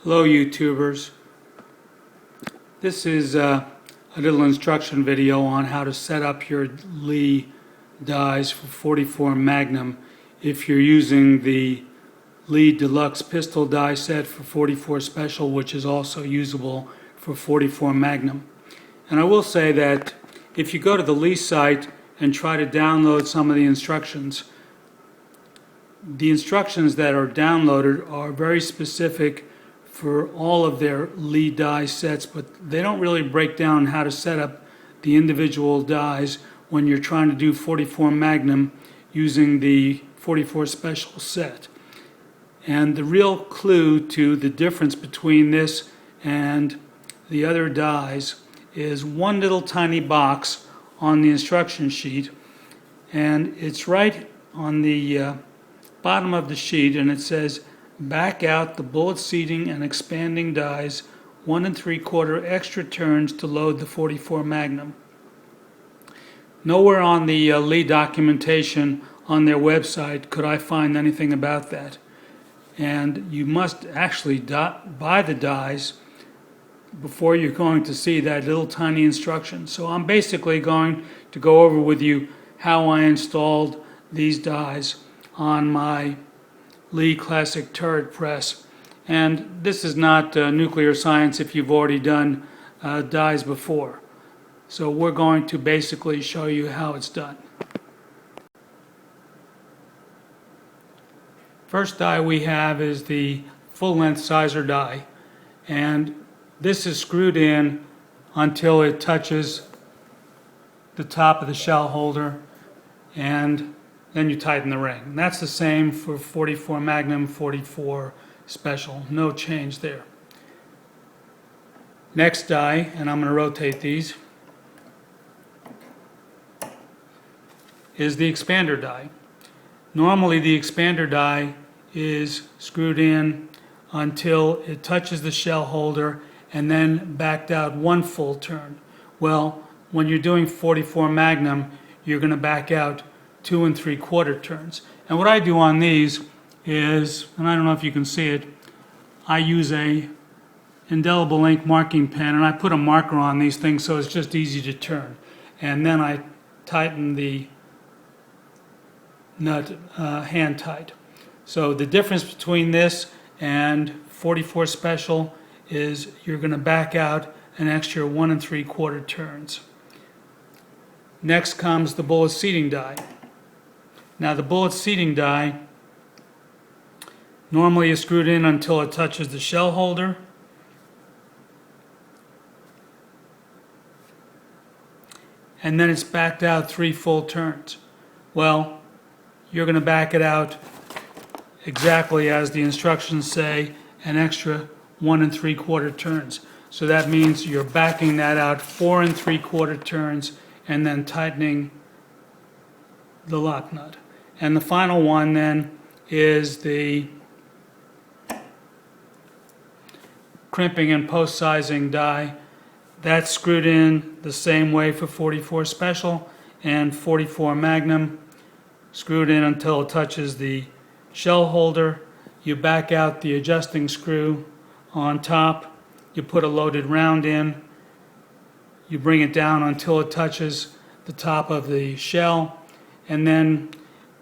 Hello YouTubers. This is a little instruction video on how to set up your Lee dies for 44 Magnum if you're using the Lee Deluxe pistol die set for 44 Special, which is also usable for 44 Magnum. And I will say that if you go to the Lee site and try to download some of the instructions that are downloaded are very specific for all of their Lee die sets, but they don't really break down how to set up the individual dies when you're trying to do 44 Magnum using the 44 Special set. And the real clue to the difference between this and the other dies is one little tiny box on the instruction sheet, and it's right on the bottom of the sheet, and it says back out the bullet seating and expanding dies 1 3/4 extra turns to load the 44 Magnum. Nowhere on the Lee documentation on their website could I find anything about that. And you must actually buy the dies before you're going to see that little tiny instruction. So I'm basically going to go over with you how I installed these dies on my Lee Classic turret press. And this is not nuclear science if you've already done dies before. So we're going to basically show you how it's done. First die we have is the full-length sizer die, and this is screwed in until it touches the top of the shell holder, and then you tighten the ring. And that's the same for 44 Magnum, 44 Special. No change there. Next die, and I'm going to rotate these, is the expander die. Normally the expander die is screwed in until it touches the shell holder and then backed out one full turn. Well, when you're doing 44 Magnum, you're going to back out 2 3/4 turns. And what I do on these is, and I don't know if you can see it, I use a indelible ink marking pen, and I put a marker on these things so it's just easy to turn. And then I tighten the nut hand tight. So the difference between this and 44 Special is you're going to back out an extra 1 3/4 turns. Next comes the bullet seating die. Now the bullet seating die normally is screwed in until it touches the shell holder, and then it's backed out 3 full turns. Well, you're going to back it out exactly as the instructions say, an extra 1 3/4 turns. So that means you're backing that out 4 3/4 turns and then tightening the lock nut. And the final one then is the crimping and post sizing die. That's screwed in the same way for 44 Special and 44 Magnum. Screwed in until it touches the shell holder. You back out the adjusting screw on top. You put a loaded round in. You bring it down until it touches the top of the shell. And then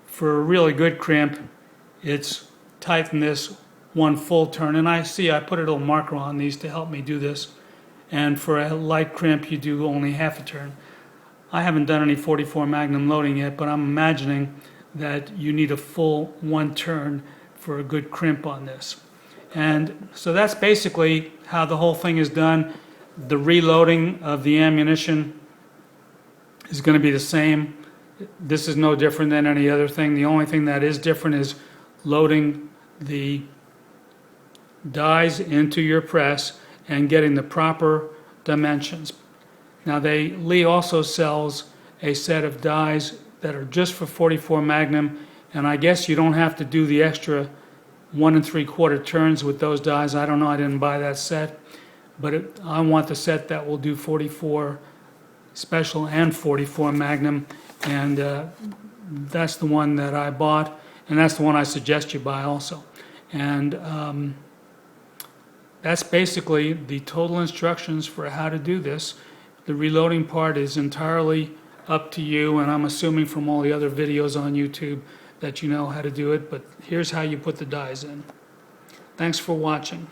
for a really good crimp, it's tighten this 1 full turn. And I put a little marker on these to help me do this. And for a light crimp, you do only half a turn. I haven't done any 44 Magnum loading yet, but I'm imagining that you need a full 1 turn for a good crimp on this. And so that's basically how the whole thing is done. The reloading of the ammunition is going to be the same. This is no different than any other thing. The only thing that is different is loading the dies into your press and getting the proper dimensions. Now Lee also sells a set of dies that are just for 44 Magnum, and I guess you don't have to do the extra 1 3/4 turns with those dies. I don't know, I didn't buy that set, but I want the set that will do 44 Special and 44 Magnum, and that's the one that I bought, and that's the one I suggest you buy also. And that's basically the total instructions for how to do this. The reloading part is entirely up to you, and I'm assuming from all the other videos on YouTube that you know how to do it, but here's how you put the dies in. Thanks for watching.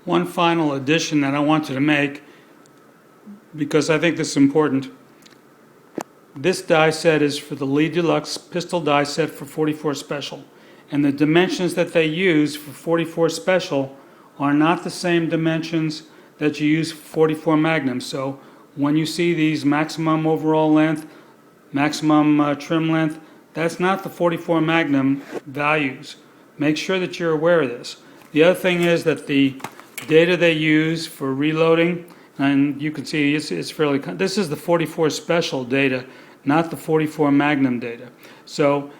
One final addition that I wanted to make, because I think this is important. This die set is for the Lee Deluxe pistol die set for 44 Special. And the dimensions that they use for 44 Special are not the same dimensions that you use for 44 Magnum. So when you see these maximum overall length, maximum trim length, that's not the 44 Magnum values. Make sure that you're aware of this. The other thing is that the data they use for reloading, and you can see it's fairly, this is the 44 Special data, not the 44 Magnum data. So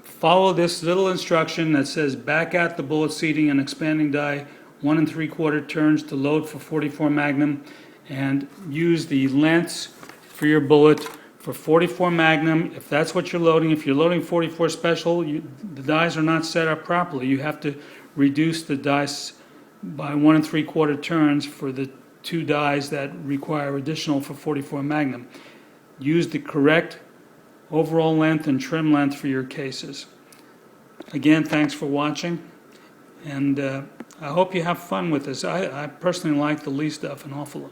follow this little instruction that says back out the bullet seating and expanding die 1 3/4 turns to load for 44 Magnum, and use the lengths for your bullet for 44 Magnum. If that's what you're loading, if you're loading 44 Special, the dies are not set up properly. You have to reduce the dice by 1 3/4 turns for the 2 dies that require additional for 44 Magnum. Use the correct overall length and trim length for your cases. Again, thanks for watching, and I hope you have fun with this. I personally like the Lee stuff an awful lot.